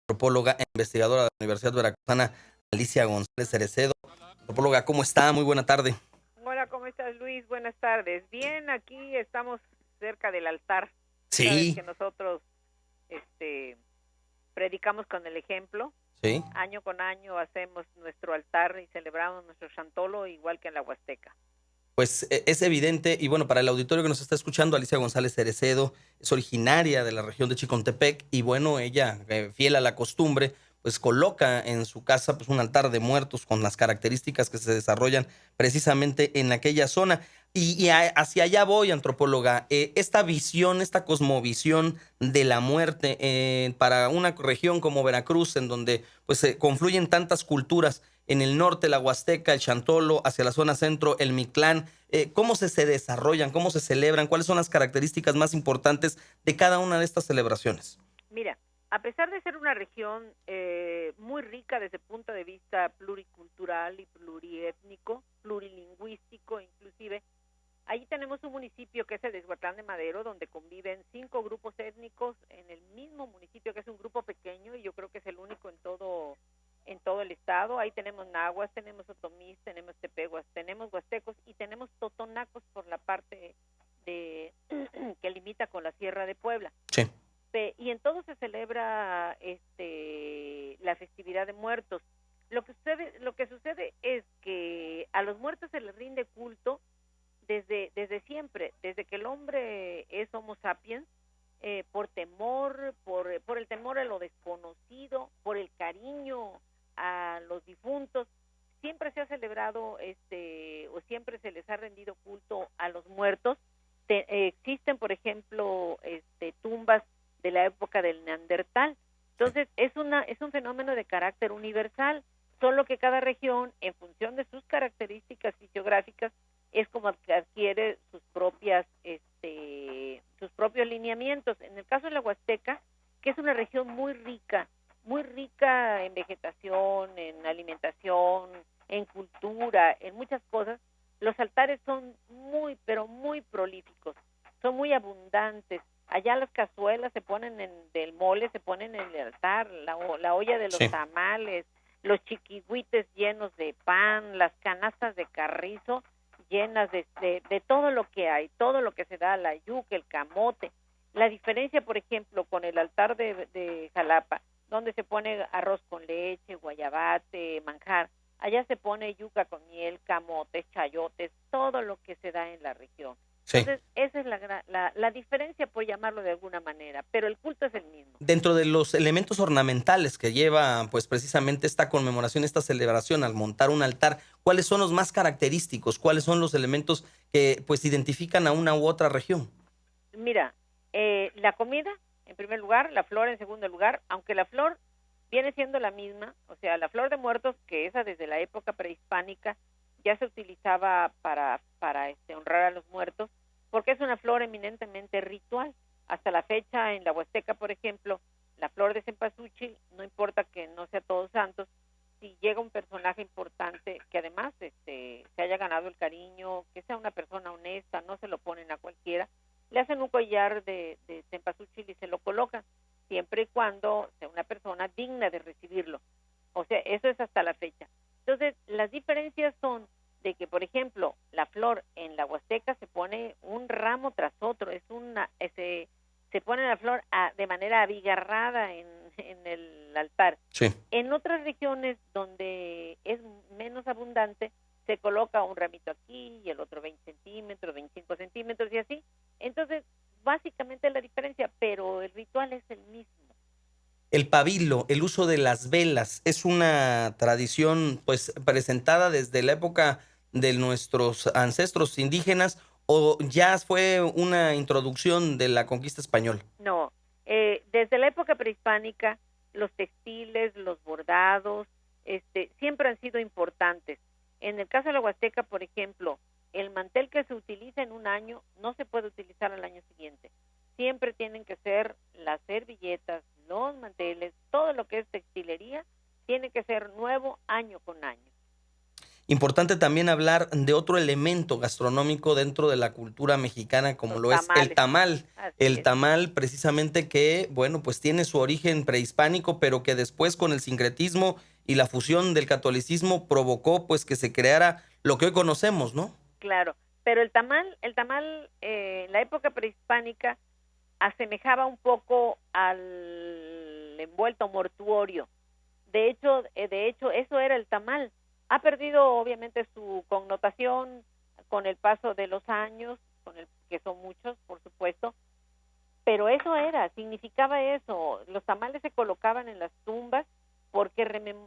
Antropóloga e investigadora de la Universidad Veracruzana, Alicia González Cerecedo. Antropóloga, ¿cómo está? Muy buena tarde. Hola, ¿cómo estás, Luis? Buenas tardes. Bien, aquí estamos cerca del altar. Tú sabes Sí, que nosotros este, predicamos con el ejemplo. sí. Año con año hacemos nuestro altar y celebramos nuestro Chantolo igual que en la Huasteca. Pues es evidente, y bueno, para el auditorio que nos está escuchando, Alicia González Cerecedo es originaria de la región de Chicontepec y bueno, ella, fiel a la costumbre, pues coloca en su casa pues un altar de muertos con las características que se desarrollan precisamente en aquella zona. Hacia allá voy, antropóloga. Esta visión, esta cosmovisión de la muerte para una región como Veracruz, en donde pues se confluyen tantas culturas, en el norte, la Huasteca, el Chantolo, hacia la zona centro, el Mictlán. ¿Cómo se desarrollan? ¿Cómo se celebran? ¿Cuáles son las características más importantes de cada una de estas celebraciones? Mira, a pesar de ser una región muy rica desde el punto de vista pluricultural y pluriétnico, plurilingüístico inclusive, ahí tenemos un municipio que es el de Huatlán de Madero, donde conviven 5 grupos étnicos en el mismo municipio, que es un grupo pequeño y yo creo que es el único en todo el estado. Ahí tenemos nahuas, tenemos otomís, tenemos tepehuas, tenemos huastecos y tenemos totonacos por la parte de que limita con la Sierra de Puebla. Sí. Y en todo se celebra la festividad de muertos. Lo que sucede es que a los muertos se les rinde culto desde siempre, desde que el hombre es Homo sapiens, por temor, por el temor a lo desconocido, por el cariño a los difuntos, siempre se ha celebrado o siempre se les ha rendido culto a los muertos. Existen, por ejemplo, tumbas de la época del Neandertal. Entonces, es un fenómeno de carácter universal, solo que cada región, en función de sus características fisiográficas, es como que adquiere sus propios lineamientos. En el caso de la Huasteca, que es una región muy rica en vegetación, en alimentación, en cultura, en muchas cosas, los altares son muy, pero muy prolíficos, son muy abundantes. Allá las cazuelas se ponen del mole, se ponen en el altar, la olla de los Sí. tamales, los chiquihuites llenos de pan, las canastas de carrizo llenas de todo lo que hay, todo lo que se da, la yuca, el camote. La diferencia, por ejemplo, con el altar de Jalapa, donde se pone arroz con leche, guayabate, manjar, allá se pone yuca con miel, camotes, chayotes, todo lo que se da en la región. Sí. Entonces, esa es la diferencia, por llamarlo de alguna manera, pero el culto es el mismo. Dentro de los elementos ornamentales que lleva, pues precisamente esta conmemoración, esta celebración al montar un altar, ¿cuáles son los más característicos? ¿Cuáles son los elementos que pues identifican a una u otra región? Mira, la comida, en primer lugar, la flor en segundo lugar, aunque la flor viene siendo la misma, o sea, la flor de muertos, que esa desde la época prehispánica ya se utilizaba para honrar a los muertos, porque es una flor eminentemente ritual. Hasta la fecha, en la Huasteca, por ejemplo, la flor de cempasúchil, no importa que no sea Todos Santos, si llega un personaje importante que además se haya ganado el cariño, que sea una persona honesta, no se lo ponen a cualquiera, le hacen un collar de cempasúchil y se lo colocan, siempre y cuando sea una persona digna de recibirlo. O sea, eso es hasta la fecha. Entonces, las diferencias son de que, por ejemplo, la flor en la Huasteca se pone un ramo tras otro, se pone la flor de manera abigarrada en el altar. Sí. En otras regiones donde es menos abundante, se coloca un ramito aquí y el otro 20 centímetros, 25 centímetros y así. Entonces, básicamente la diferencia, pero el ritual es el mismo. El pabilo, el uso de las velas, es una tradición pues presentada desde la época de nuestros ancestros indígenas o ya fue una introducción de la conquista española. No, desde la época prehispánica, los textiles, los bordados, siempre han sido importantes. En el caso de la Huasteca, por ejemplo, el mantel que se utiliza en un año no se puede utilizar al año siguiente. Siempre tienen que ser las servilletas, los manteles, todo lo que es textilería, tiene que ser nuevo año con año. Importante también hablar de otro elemento gastronómico dentro de la cultura mexicana, como Los lo es el tamales, tamal. así El es. tamal, precisamente que, bueno, pues tiene su origen prehispánico, pero que después con el sincretismo y la fusión del catolicismo provocó pues que se creara lo que hoy conocemos, ¿no? Claro, pero en la época prehispánica asemejaba un poco al envuelto mortuorio. De hecho, eso era el tamal. Ha perdido obviamente su connotación con el paso de los años, que son muchos, por supuesto, pero eso era, significaba eso. Los tamales se colocaban en las tumbas porque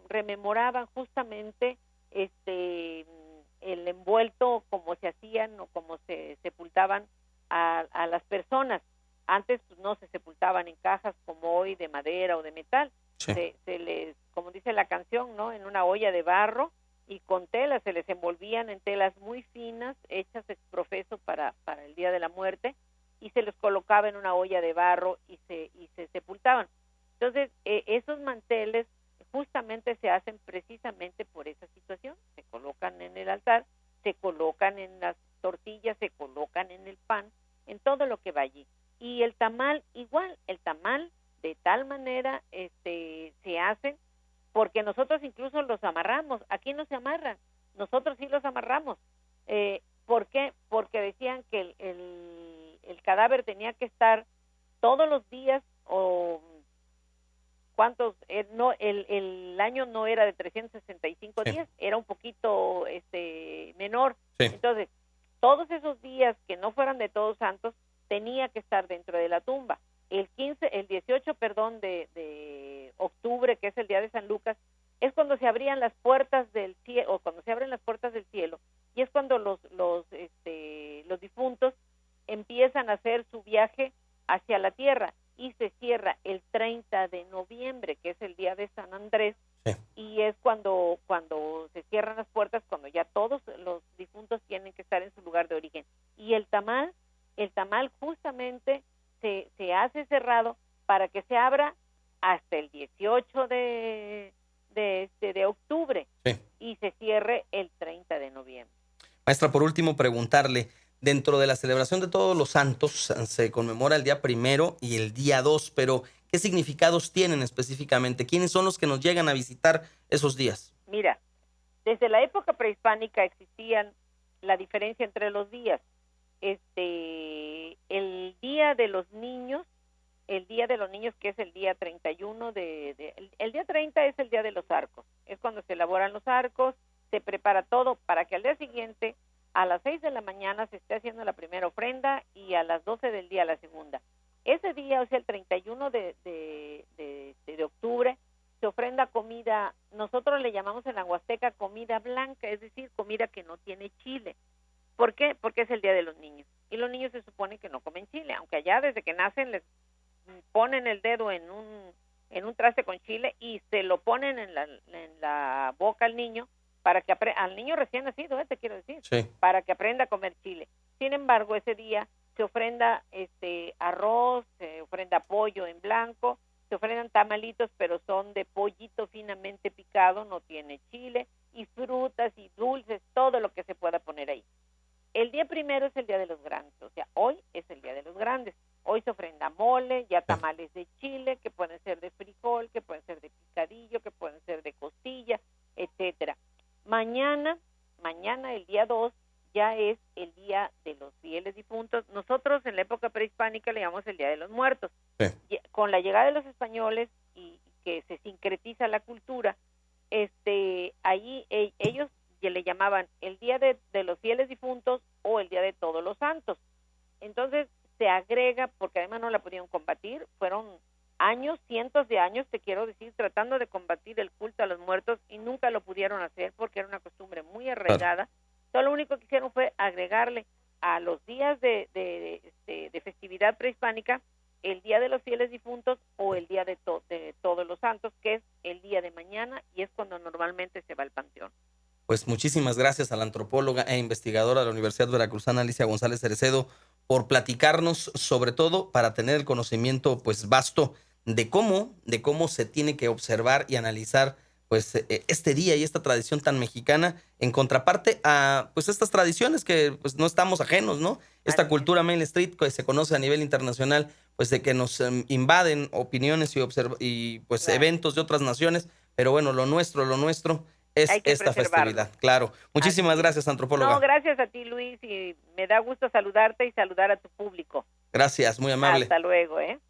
rememoraban justamente el envuelto, como se hacían o como se sepultaban a las personas. Antes pues, no se sepultaban en cajas como hoy de madera o de metal, Sí. se les, como dice la canción, ¿no? En una olla de barro y con telas, se les envolvían en telas muy finas, hechas ex profeso para el día de la muerte, y se los colocaba en una olla de barro y se sepultaban. Entonces, esos manteles justamente se hacen precisamente por esa situación, se colocan en el altar, se colocan en las tortillas, se colocan en el pan, en todo lo que va allí. Y el tamal igual, el tamal de tal manera se hace porque nosotros incluso los amarramos, aquí no se amarran, nosotros sí los amarramos. ¿Por qué? Porque decían que el cadáver tenía que estar todos los días o cuántos, no, el año no era de 365 Sí. días, era un poquito menor. Sí. Entonces, todos esos días que no fueran de Todos Santos, tenía que estar dentro de la tumba. El 18, perdón, de octubre, que es el día de San Lucas, es cuando se abrían las puertas del cielo, o cuando se abren las puertas del cielo, y es cuando los difuntos empiezan a hacer su viaje hacia la tierra, y se cierra el 30 de noviembre, que es el día de San Andrés, Sí. y es cuando se cierran las puertas, cuando ya todos los difuntos tienen que estar en su lugar de origen. Y el tamal justamente se hace cerrado para que se abra hasta el 18 de octubre, Sí. y se cierre el 30 de noviembre. Maestra, por último, preguntarle, dentro de la celebración de Todos los Santos se conmemora el día primero y el día 2, pero ¿qué significados tienen específicamente? ¿Quiénes son los que nos llegan a visitar esos días? Mira, desde la época prehispánica existían la diferencia entre los días. El día de los niños, que es el día 31 el día 30 es el día de los arcos, es cuando se elaboran los arcos, se prepara todo para que al día siguiente a las 6 de la mañana se esté haciendo la primera ofrenda y a las 12 del día la segunda. Ese día, o sea, el 31 de octubre, se ofrenda comida, nosotros le llamamos en la Huasteca comida blanca, es decir, comida que no tiene chile. ¿Por qué? Porque es el día de los niños. Y los niños se supone que no comen chile, aunque allá desde que nacen les ponen el dedo en un traste con chile y se lo ponen en la boca al niño para que al niño recién nacido, te quiero decir, Sí. para que aprenda a comer chile. Sin embargo, ese día se ofrenda arroz, se ofrenda pollo en blanco, se ofrendan tamalitos, pero son de pollito finamente picado, no tiene chile, y frutas y dulces, todo lo que se pueda poner ahí. El día primero es el día de los grandes, o sea, hoy es el día de los grandes. Hoy se ofrenda mole, ya tamales de chile, que pueden ser de frijol, que pueden ser de picadillo, que pueden ser de costilla, etcétera. Mañana, el día 2, ya es el día de los fieles difuntos. Nosotros en la época prehispánica le llamamos el Día de los Muertos. Sí. Con la llegada de los españoles y que se sincretiza la cultura, allí ellos le llamaban el Día de los Fieles Difuntos o el Día de Todos los Santos. Entonces se agrega, porque además no la podían combatir, fueron años, cientos de años, te quiero decir, tratando de combatir el culto a los muertos y nunca lo pudieron hacer porque era una costumbre muy arraigada. Todo lo único que hicieron fue agregarle a los días de festividad prehispánica el Día de los Fieles Difuntos o el Día de Todos los Santos, que es el día de mañana y es cuando normalmente se va al panteón. Pues muchísimas gracias a la antropóloga e investigadora de la Universidad Veracruzana, Alicia González Cerecedo, por platicarnos, sobre todo para tener el conocimiento pues vasto de cómo se tiene que observar y analizar pues este día y esta tradición tan mexicana, en contraparte a pues estas tradiciones que pues no estamos ajenos, ¿no? Esta Así es. cultura Main Street que se conoce a nivel internacional, pues de que nos invaden opiniones y pues Claro. eventos de otras naciones, pero bueno, lo nuestro es Hay que esta preservarlo. festividad, claro. Muchísimas Así es. gracias, antropóloga. No, gracias a ti, Luis, y me da gusto saludarte y saludar a tu público. Gracias, muy amable. Hasta luego, ¿eh?